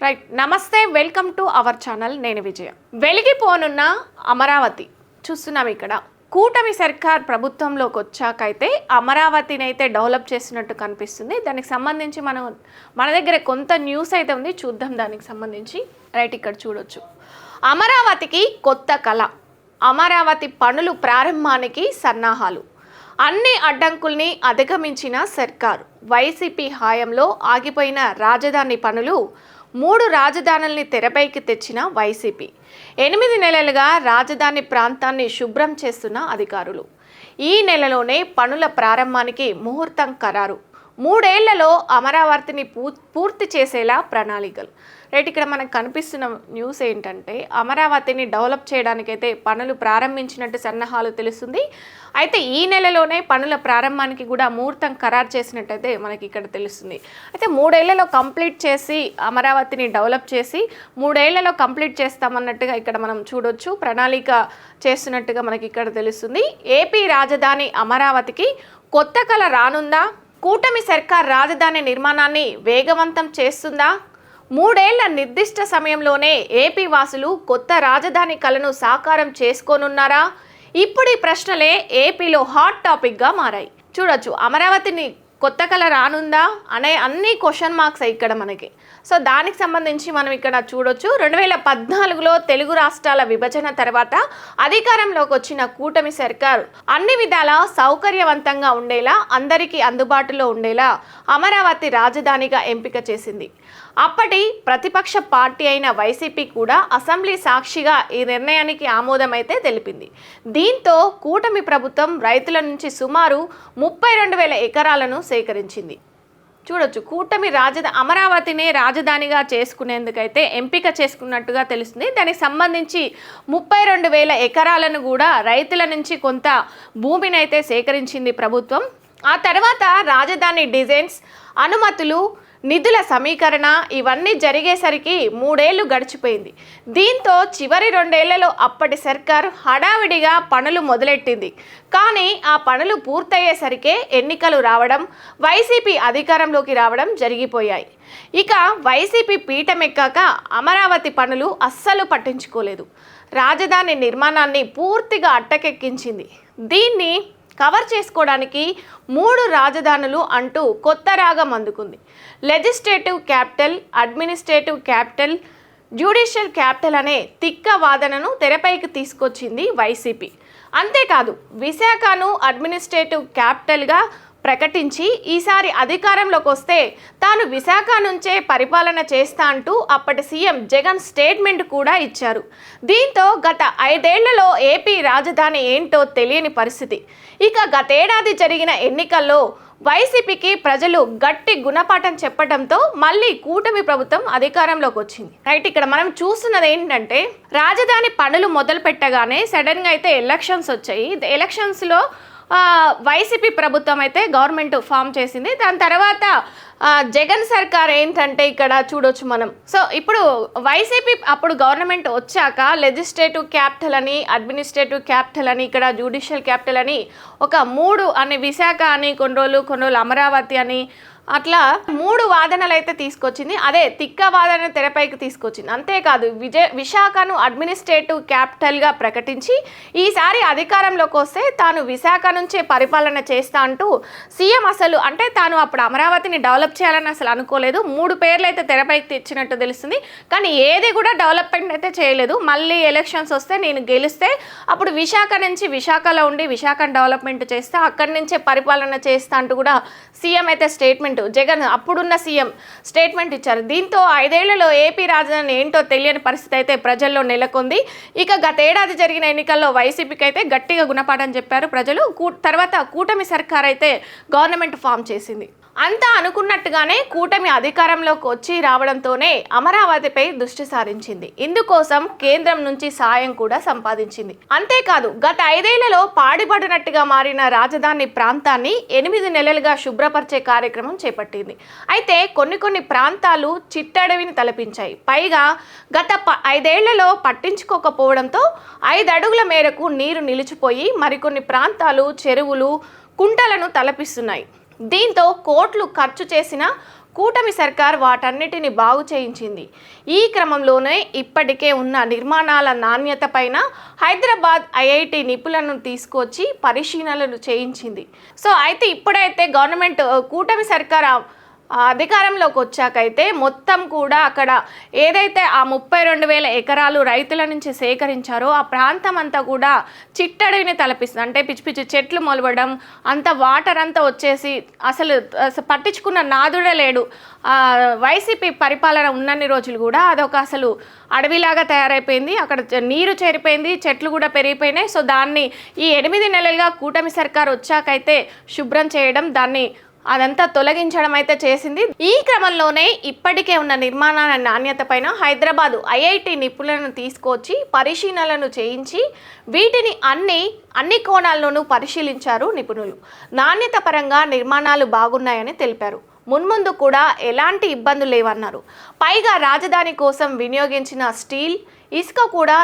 Right, నమస్తే, welcome to our channel. నేను విజయ. వెలిగిపోనున్న అమరావతి చూస్తున్నాం. ఇక్కడ కూటమి సర్కార్ ప్రభుత్వంలోకి వచ్చాకైతే అమరావతిని అయితే డెవలప్ చేసినట్టు కనిపిస్తుంది. దానికి సంబంధించి మన దగ్గర కొంత న్యూస్ అయితే ఉంది, చూద్దాం దానికి సంబంధించి. రైట్, ఇక్కడ చూడొచ్చు. అమరావతికి కొత్త కళ, అమరావతి పనులు ప్రారంభానికి సన్నాహాలు. అన్ని అడ్డంకుల్ని అధిగమించిన సర్కారు. వైసీపీ హయాంలో ఆగిపోయిన రాజధాని పనులు, 3 రాజధానుల్ని తెరపైకి తెచ్చిన వైసీపీ. 8 నెలలుగా రాజధాని ప్రాంతాన్ని శుభ్రం చేస్తున్న అధికారులు. ఈ నెలలోనే పనుల ప్రారంభానికి ముహూర్తం ఖరారు. 3 ఏళ్లలో అమరావతిని పూర్తి చేసేలా ప్రణాళికలు. రైట్, ఇక్కడ మనకు కనిపిస్తున్న న్యూస్ ఏంటంటే అమరావతిని డెవలప్ చేయడానికైతే పనులు ప్రారంభించినట్టు సన్నాహాలు తెలుస్తుంది. అయితే ఈ నెలలోనే పనుల ప్రారంభానికి కూడా ముహూర్తం ఖరారు చేసినట్టయితే మనకి ఇక్కడ తెలుస్తుంది. అయితే 3 ఏళ్లలో కంప్లీట్ చేసి అమరావతిని డెవలప్ చేసి 3 ఏళ్లలో కంప్లీట్ చేస్తామన్నట్టుగా ఇక్కడ మనం చూడొచ్చు. ప్రణాళిక చేస్తున్నట్టుగా మనకి ఇక్కడ తెలుస్తుంది. ఏపీ రాజధాని అమరావతికి కొత్త కళ రానుందా? కూటమి సర్కార్ రాజధాని నిర్మాణాన్ని వేగవంతం చేస్తుందా? 3 ఏళ్ల నిర్దిష్ట సమయంలోనే ఏపీ వాసులు కొత్త రాజధాని కలను సాకారం చేసుకోనున్నారా? ఇప్పుడు ఈ ప్రశ్నలే ఏపీలో హాట్ టాపిక్గా మారాయి. చూడొచ్చు, అమరావతిని కొత్త కళ రానుందా అనే అన్ని క్వశ్చన్ మార్క్స్ ఇక్కడ మనకి. సో దానికి సంబంధించి మనం ఇక్కడ చూడొచ్చు. 2014లో తెలుగు రాష్ట్రాల విభజన తర్వాత అధికారంలోకి వచ్చిన కూటమి సర్కారు అన్ని విధాలా సౌకర్యవంతంగా ఉండేలా, అందరికీ అందుబాటులో ఉండేలా అమరావతి రాజధానిగా ఎంపిక చేసింది. అప్పటి ప్రతిపక్ష పార్టీ అయిన వైసీపీ కూడా అసెంబ్లీ సాక్షిగా ఈ నిర్ణయానికి ఆమోదమైతే తెలిపింది. దీంతో కూటమి ప్రభుత్వం రైతుల నుంచి సుమారు 32,000 ఎకరాలను సేకరించింది. చూడొచ్చు, కూటమి అమరావతినే రాజధానిగా చేసుకునేందుకైతే ఎంపిక చేసుకున్నట్టుగా తెలుస్తుంది. దానికి సంబంధించి 32,000 ఎకరాలను కూడా రైతుల నుంచి కొంత భూమిని అయితే సేకరించింది ప్రభుత్వం. ఆ తర్వాత రాజధాని డిజైన్స్, అనుమతులు, నిధుల సమీకరణ ఇవన్నీ జరిగేసరికి 3 ఏళ్లు గడిచిపోయింది. దీంతో చివరి 2 ఏళ్లలో అప్పటి సర్కారు హడావిడిగా పనులు మొదలెట్టింది. కానీ ఆ పనులు పూర్తయ్యేసరికే ఎన్నికలు రావడం, వైసీపీ అధికారంలోకి రావడం జరిగిపోయాయి. ఇక వైసీపీ పీఠమెక్కాక అమరావతి పనులు అస్సలు పట్టించుకోలేదు. రాజధాని నిర్మాణాన్ని పూర్తిగా అట్టకెక్కించింది. దీన్ని కవర్ చేసుకోవడానికి 3 రాజధానులు అంటూ కొత్త రాగం అందుకుంది. Legislative capital, administrative capital, judicial capital అనే తిక్క వాదనను తెరపైకి తీసుకొచ్చింది వైసీపీ. అంతేకాదు, విశాఖను అడ్మినిస్ట్రేటివ్ క్యాపిటల్గా ప్రకటించి ఈసారి అధికారంలోకి వస్తే తాను విశాఖ నుంచే పరిపాలన చేస్తా అంటూ అప్పటి సీఎం జగన్ స్టేట్మెంట్ కూడా ఇచ్చారు. దీంతో గత 5 ఏళ్లలో ఏపీ రాజధాని ఏంటో తెలియని పరిస్థితి. ఇక గతేడాది జరిగిన ఎన్నికల్లో వైసీపీకి ప్రజలు గట్టి గుణపాఠం చెప్పడంతో మళ్ళీ కూటమి ప్రభుత్వం అధికారంలోకి వచ్చింది. రైట్, ఇక్కడ మనం చూస్తున్నది ఏంటంటే రాజధాని పనులు మొదలు పెట్టగానే సడన్గా అయితే ఎలక్షన్స్ వచ్చాయి. ఎలక్షన్స్లో వైసీపీ ప్రభుత్వం అయితే గవర్నమెంట్ ఫామ్ చేసింది. దాని తర్వాత జగన్ సర్కార్ ఏంటంటే ఇక్కడ చూడొచ్చు మనం. సో ఇప్పుడు వైసీపీ అప్పుడు గవర్నమెంట్ వచ్చాక లెజిస్లేటివ్ క్యాపిటల్ అని, అడ్మినిస్ట్రేటివ్ క్యాపిటల్ అని, ఇక్కడ జ్యుడిషియల్ క్యాపిటల్ అని ఒక 3 అని, విశాఖ అని, కొన్ని రోజులు అమరావతి అని, అట్లా 3 వాదనలు అయితే తీసుకొచ్చింది. అదే తిక్క వాదన తెరపైకి తీసుకొచ్చింది. అంతేకాదు విశాఖను అడ్మినిస్ట్రేటివ్ క్యాపిటల్గా ప్రకటించి ఈసారి అధికారంలోకి వస్తే తాను విశాఖ నుంచే పరిపాలన చేస్తా అంటూ సీఎం అసలు అంటే తాను అప్పుడు అమరావతిని డెవలప్ చేయాలని అసలు అనుకోలేదు. 3 పేర్లు అయితే తెరపైకి తెచ్చినట్టు తెలుస్తుంది. కానీ ఏది కూడా డెవలప్మెంట్ అయితే చేయలేదు. మళ్ళీ ఎలక్షన్స్ వస్తే నేను గెలిస్తే అప్పుడు విశాఖ నుంచి విశాఖలో ఉండి విశాఖను డెవలప్మెంట్ చేస్తే అక్కడి నుంచే పరిపాలన చేస్తా అంటూ కూడా సీఎం అయితే స్టేట్మెంట్, జగన్ అప్పుడున్న సీఎం స్టేట్మెంట్ ఇచ్చారు. దీంతో 5 ఏళ్లలో ఏపీ రాజధాని ఏంటో తెలియని పరిస్థితి అయితే ప్రజల్లో నెలకొంది. ఇక గతేడాది జరిగిన ఎన్నికల్లో వైసీపీకి అయితే గట్టిగా గుణపాఠం చెప్పారు ప్రజలు. తర్వాత కూటమి సర్కార్ అయితే గవర్నమెంట్ ఫామ్ చేసింది. అంతా అనుకున్నట్టుగానే కూటమి అధికారంలోకి వచ్చి రావడంతోనే అమరావతిపై దృష్టి సారించింది. ఇందుకోసం కేంద్రం నుంచి సాయం కూడా సంపాదించింది. అంతేకాదు, గత 5 ఏళ్లలో పాడిపడినట్టుగా మారిన రాజధాని ప్రాంతాన్ని 8 నెలలుగా శుభ్రపరిచే కార్యక్రమం చేపట్టింది. అయితే కొన్ని ప్రాంతాలు చిట్టడవిని తలపించాయి. పైగా గత 5 ఏళ్లలో పట్టించుకోకపోవడంతో 5 అడుగుల మేరకు నీరు నిలిచిపోయి మరికొన్ని ప్రాంతాలు చెరువులు, కుంటలను తలపిస్తున్నాయి. దీంతో కోట్లు ఖర్చు చేసిన కూటమి సర్కార్ వాటన్నిటిని బాగు చేయించింది. ఈ క్రమంలోనే ఇప్పటికే ఉన్న నిర్మాణాల నాణ్యత పైన హైదరాబాద్ ఐఐటి నిపుణులను తీసుకొచ్చి పరిశీలనలు చేయించింది. సో అయితే ఇప్పుడైతే గవర్నమెంట్ కూటమి సర్కార్ అధికారంలోకి వచ్చాకైతే మొత్తం కూడా అక్కడ ఏదైతే ఆ 32,000 ఎకరాలు రైతుల నుంచి సేకరించారో ఆ ప్రాంతం అంతా కూడా చిట్టడిని తలపిస్తుంది. అంటే పిచ్చి పిచ్చి చెట్లు మొలవడం, అంత వాటర్ అంతా వచ్చేసి అసలు పట్టించుకున్న నాదుడే లేడు. వైసీపీ పరిపాలన ఉన్నన్ని రోజులు కూడా అదొక అసలు అడవిలాగా తయారైపోయింది. అక్కడ నీరు చేరిపోయింది, చెట్లు కూడా పెరిగిపోయినాయి. సో దాన్ని ఈ 8 నెలలుగా కూటమి సర్కార్ వచ్చాకైతే శుభ్రం చేయడం, దాన్ని అదంతా తొలగించడం అయితే చేసింది. ఈ క్రమంలోనే ఇప్పటికే ఉన్న నిర్మాణాల నాణ్యత పైన హైదరాబాదు ఐఐటి నిపుణులను తీసుకొచ్చి పరిశీలనలు చేయించి వీటిని అన్ని కోణాల్లోనూ పరిశీలించారు నిపుణులు. నాణ్యత పరంగా నిర్మాణాలు బాగున్నాయని తెలిపారు. మున్ముందు కూడా ఎలాంటి ఇబ్బందులు లేవన్నారు. పైగా రాజధాని కోసం వినియోగించిన స్టీల్, ఇసుక కూడా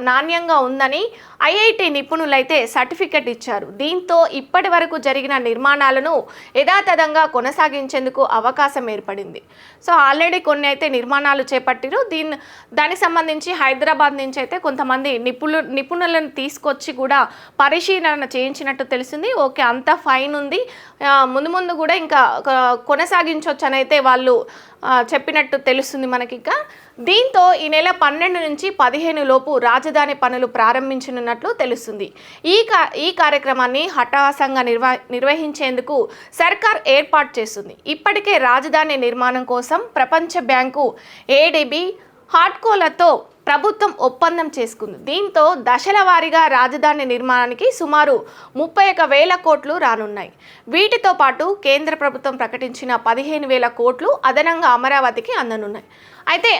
నాణ్యంగా ఉందని ఐఐటి నిపుణులైతే సర్టిఫికెట్ ఇచ్చారు. దీంతో ఇప్పటి వరకు జరిగిన నిర్మాణాలను యథాతథంగా కొనసాగించేందుకు అవకాశం ఏర్పడింది. సో ఆల్రెడీ కొన్ని అయితే నిర్మాణాలు చేపట్టిరు. దానికి సంబంధించి హైదరాబాద్ నుంచి అయితే కొంతమంది నిపుణులను తీసుకొచ్చి కూడా పరిశీలన చేయించినట్టు తెలిసింది. ఓకే, అంతా ఫైన్ ఉంది, ముందు కూడా ఇంకా కొనసాగించవచ్చు అని అయితే వాళ్ళు చెప్పినట్టు తెలుస్తుంది మనకి. దీంతో ఈ నెల 12 నుంచి 15 లోపు రాజధాని పనులు ప్రారంభించనున్నట్లు తెలుస్తుంది. ఈ కార్యక్రమాన్ని హఠాసంగా నిర్వహించేందుకు సర్కార్ ఏర్పాటు చేస్తుంది. ఇప్పటికే రాజధాని నిర్మాణం కోసం ప్రపంచ బ్యాంకు, ఏడిబి, హాట్కోలతో ప్రభుత్వం ఒప్పందం చేసుకుంది. దీంతో దశల వారీగా రాజధాని నిర్మాణానికి సుమారు 31,000 కోట్లు రానున్నాయి. వీటితో పాటు కేంద్ర ప్రభుత్వం ప్రకటించిన 15,000 కోట్లు అదనంగా అమరావతికి అందనున్నాయి. అయితే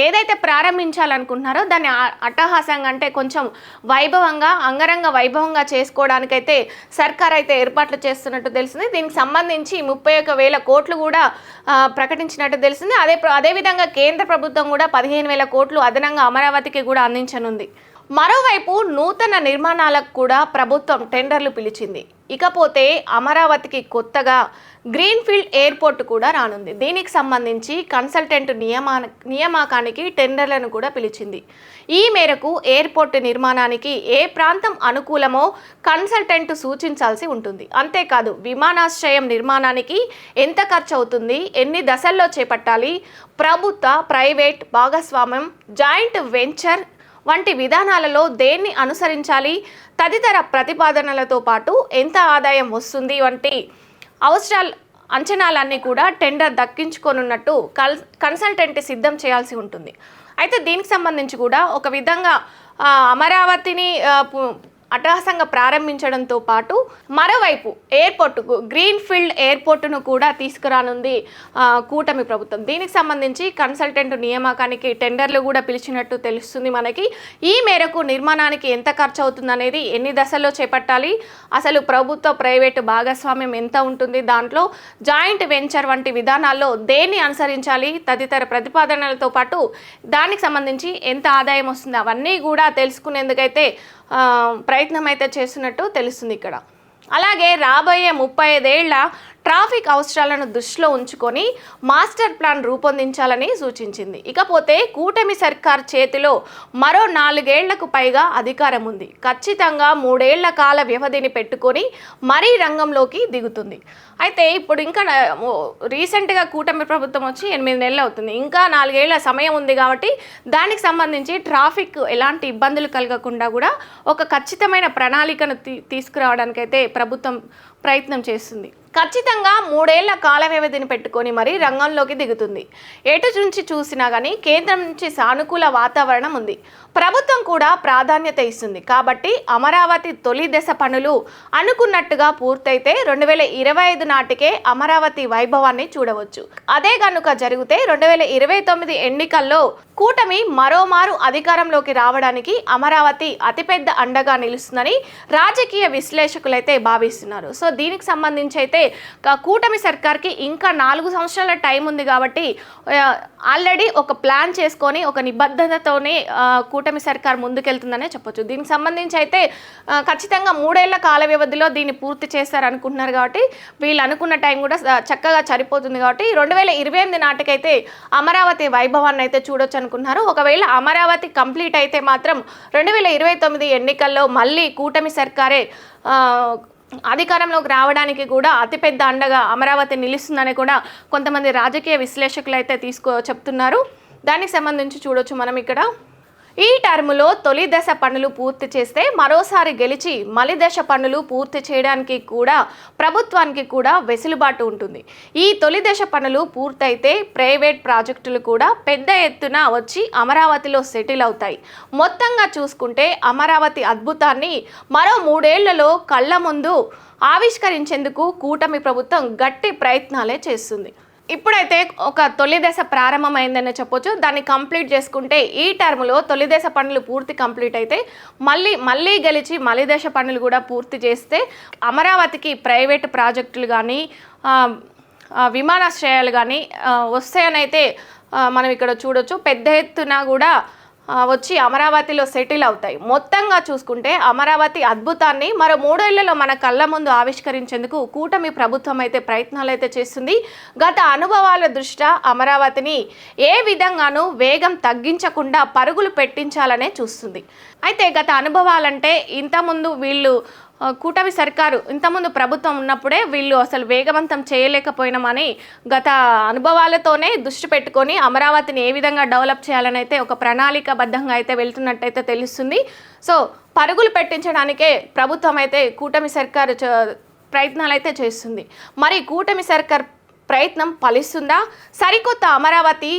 ఏదైతే ప్రారంభించాలనుకుంటున్నారో దాన్ని అట్టహాసంగా అంటే కొంచెం వైభవంగా, అంగరంగ వైభవంగా చేసుకోవడానికైతే సర్కార్ అయితే ఏర్పాట్లు చేస్తున్నట్టు తెలిసింది. దీనికి సంబంధించి 31,000 కోట్లు కూడా ప్రకటించినట్టు తెలిసింది. అదేవిధంగా కేంద్ర ప్రభుత్వం కూడా 15,000 కోట్లు అదనంగా అమరావతికి కూడా అందించనుంది. మరోవైపు నూతన నిర్మాణాలకు కూడా ప్రభుత్వం టెండర్లు పిలిచింది. ఇకపోతే అమరావతికి కొత్తగా గ్రీన్ఫీల్డ్ ఎయిర్పోర్ట్ కూడా రానుంది. దీనికి సంబంధించి కన్సల్టెంట్ నియామకానికి టెండర్లను కూడా పిలిచింది. ఈ మేరకు ఎయిర్పోర్ట్ నిర్మాణానికి ఏ ప్రాంతం అనుకూలమో కన్సల్టెంట్ సూచించాల్సి ఉంటుంది. అంతేకాదు విమానాశ్రయం నిర్మాణానికి ఎంత ఖర్చు అవుతుంది, ఎన్ని దశల్లో చేపట్టాలి, ప్రభుత్వ ప్రైవేట్ భాగస్వామ్యం, జాయింట్ వెంచర్ వంటి విధానాలలో దేన్ని అనుసరించాలి, తదితర ప్రతిపాదనలతో పాటు ఎంత ఆదాయం వస్తుంది వంటి అంచనాలన్నీ కూడా టెండర్ దక్కించుకోనున్నట్టు కన్సల్టెంట్ సిద్ధం చేయాల్సి ఉంటుంది. అయితే దీనికి సంబంధించి కూడా ఒక విధంగా అమరావతిని అట్టహాసంగా ప్రారంభించడంతో పాటు మరోవైపు ఎయిర్పోర్టుకు గ్రీన్ఫీల్డ్ ఎయిర్పోర్టును కూడా తీసుకురానుంది కూటమి ప్రభుత్వం. దీనికి సంబంధించి కన్సల్టెంట్ నియామకానికి టెండర్లు కూడా పిలిచినట్టు తెలుస్తుంది మనకి. ఈ మేరకు నిర్మాణానికి ఎంత ఖర్చు అవుతుంది అనేది, ఎన్ని దశల్లో చేపట్టాలి, అసలు ప్రభుత్వ ప్రైవేటు భాగస్వామ్యం ఎంత ఉంటుంది, దాంట్లో జాయింట్ వెంచర్ వంటి విధానాల్లో దేన్ని అనుసరించాలి, తదితర ప్రతిపాదనలతో పాటు దానికి సంబంధించి ఎంత ఆదాయం వస్తుంది, అవన్నీ కూడా తెలుసుకునేందుకైతే ప్రయత్నం అయితే చేస్తున్నట్టు తెలుస్తుంది ఇక్కడ. అలాగే రాబోయే 35 ఏళ్ల ట్రాఫిక్ అవసరాలను దృష్టిలో ఉంచుకొని మాస్టర్ ప్లాన్ రూపొందించాలని సూచించింది. ఇకపోతే కూటమి సర్కార్ చేతిలో మరో 4 ఏళ్లకు పైగా అధికారం ఉంది. ఖచ్చితంగా 3 ఏళ్ల కాల వ్యవధిని పెట్టుకొని మరీ రంగంలోకి దిగుతుంది. అయితే ఇప్పుడు ఇంకా రీసెంట్గా కూటమి ప్రభుత్వం వచ్చి 8 నెలలు అవుతుంది. ఇంకా 4 ఏళ్ల సమయం ఉంది కాబట్టి దానికి సంబంధించి ట్రాఫిక్ ఎలాంటి ఇబ్బందులు కలగకుండా కూడా ఒక ఖచ్చితమైన ప్రణాళికను తీసుకురావడానికైతే ప్రభుత్వం ప్రయత్నం చేస్తుంది. ఖచ్చితంగా 3 ఏళ్ల కాల వ్యవధిని పెట్టుకొని మరీ రంగంలోకి దిగుతుంది. ఎటు నుంచి చూసినా కానీ కేంద్రం నుంచి సానుకూల వాతావరణం ఉంది. ప్రభుత్వం కూడా ప్రాధాన్యత ఇస్తుంది. కాబట్టి అమరావతి తొలి దశ పనులు అనుకున్నట్టుగా పూర్తయితే 2025 నాటికే అమరావతి వైభవాన్ని చూడవచ్చు. అదే కనుక జరిగితే 2029 ఎన్నికల్లో కూటమి మరోమారు అధికారంలోకి రావడానికి అమరావతి అతిపెద్ద అండగా నిలుస్తుందని రాజకీయ విశ్లేషకులైతే భావిస్తున్నారు. సో దీనికి సంబంధించి అయితే అయితే కూటమి సర్కార్కి ఇంకా 4 సంవత్సరాల టైం ఉంది కాబట్టి ఆల్రెడీ ఒక ప్లాన్ చేసుకొని ఒక నిబద్ధతతోనే కూటమి సర్కార్ ముందుకెళ్తుందనే చెప్పొచ్చు. దీనికి సంబంధించి అయితే ఖచ్చితంగా 3 ఏళ్ల కాల వ్యవధిలో దీన్ని పూర్తి చేస్తారనుకుంటున్నారు కాబట్టి వీళ్ళు అనుకున్న టైం కూడా చక్కగా సరిపోతుంది కాబట్టి 2028 నాటికైతే అమరావతి వైభవాన్ని అయితే చూడొచ్చు అనుకుంటున్నారు. ఒకవేళ అమరావతి కంప్లీట్ అయితే మాత్రం 2029 ఎన్నికల్లో మళ్ళీ కూటమి సర్కారే అధికారంలోకి రావడానికి కూడా అతిపెద్ద అండగా అమరావతి నిలుస్తుందని కూడా కొంతమంది రాజకీయ విశ్లేషకులు అయితే చెప్తున్నారు. దానికి సంబంధించి చూడొచ్చు మనం ఇక్కడ. ఈ టర్ములో తొలి దశ పనులు పూర్తి చేస్తే మరోసారి గెలిచి మలి దశ పనులు పూర్తి చేయడానికి కూడా ప్రభుత్వానికి కూడా వెసులుబాటు ఉంటుంది. ఈ తొలి దశ పనులు పూర్తయితే ప్రైవేట్ ప్రాజెక్టులు కూడా పెద్ద ఎత్తున వచ్చి అమరావతిలో సెటిల్ అవుతాయి. మొత్తంగా చూసుకుంటే అమరావతి అద్భుతాన్ని మరో 3 ఏళ్లలో కళ్ళ ముందు ఆవిష్కరించేందుకు కూటమి ప్రభుత్వం గట్టి ప్రయత్నాలే చేస్తుంది. ఇప్పుడైతే ఒక తొలి దశ ప్రారంభమైందని చెప్పొచ్చు. దాన్ని కంప్లీట్ చేసుకుంటే ఈ టర్మ్లో తొలి దశ పనులు పూర్తి కంప్లీట్ అయితే మళ్ళీ గెలిచి మలి దశ పనులు కూడా పూర్తి చేస్తే అమరావతికి ప్రైవేట్ ప్రాజెక్టులు కానీ విమానాశ్రయాలు కానీ వస్తాయని అయితే మనం ఇక్కడ చూడొచ్చు. పెద్ద ఎత్తున కూడా వచ్చి అమరావతిలో సెటిల్ అవుతాయి. మొత్తంగా చూసుకుంటే అమరావతి అద్భుతాన్ని మరో 3 ఏళ్లలో మన కళ్ళ ముందు ఆవిష్కరించేందుకు కూటమి ప్రభుత్వం అయితే ప్రయత్నాలు అయితే చేస్తుంది. గత అనుభవాల దృష్ట్యా అమరావతిని ఏ విధంగానూ వేగం తగ్గించకుండా పరుగులు పెట్టించాలనే చూస్తుంది. అయితే గత అనుభవాలంటే ఇంతకుముందు వీళ్ళు కూటమి సర్కారు ఇంతకుముందు ప్రభుత్వం ఉన్నప్పుడే వీళ్ళు అసలు వేగవంతం చేయలేకపోయినామని గత అనుభవాలతోనే దృష్టి పెట్టుకొని అమరావతిని ఏ విధంగా డెవలప్ చేయాలని అయితే ఒక ప్రణాళికాబద్ధంగా అయితే వెళ్తున్నట్టయితే తెలుస్తుంది. సో పరుగులు పెట్టించడానికే ప్రభుత్వం అయితే కూటమి సర్కారు ప్రయత్నాలు అయితే చేస్తుంది. మరి కూటమి సర్కార్ ప్రయత్నం ఫలిస్తుందా, సరికొత్త అమరావతి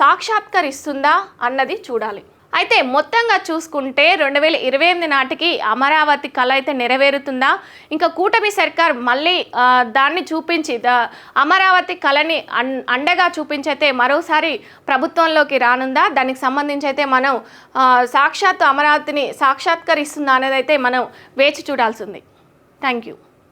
సాక్షాత్కరిస్తుందా అన్నది చూడాలి. అయితే మొత్తంగా చూసుకుంటే 2028 నాటికి అమరావతి కళ అయితే నెరవేరుతుందా, ఇంకా కూటమి సర్కార్ మళ్ళీ దాన్ని చూపించి అమరావతి కళని అండగా చూపించైతే మరోసారి ప్రభుత్వంలోకి రానుందా, దానికి సంబంధించి అయితే మనం అమరావతిని సాక్షాత్కరిస్తుందా అనేది అయితే మనం వేచి చూడాల్సింది. Thank you.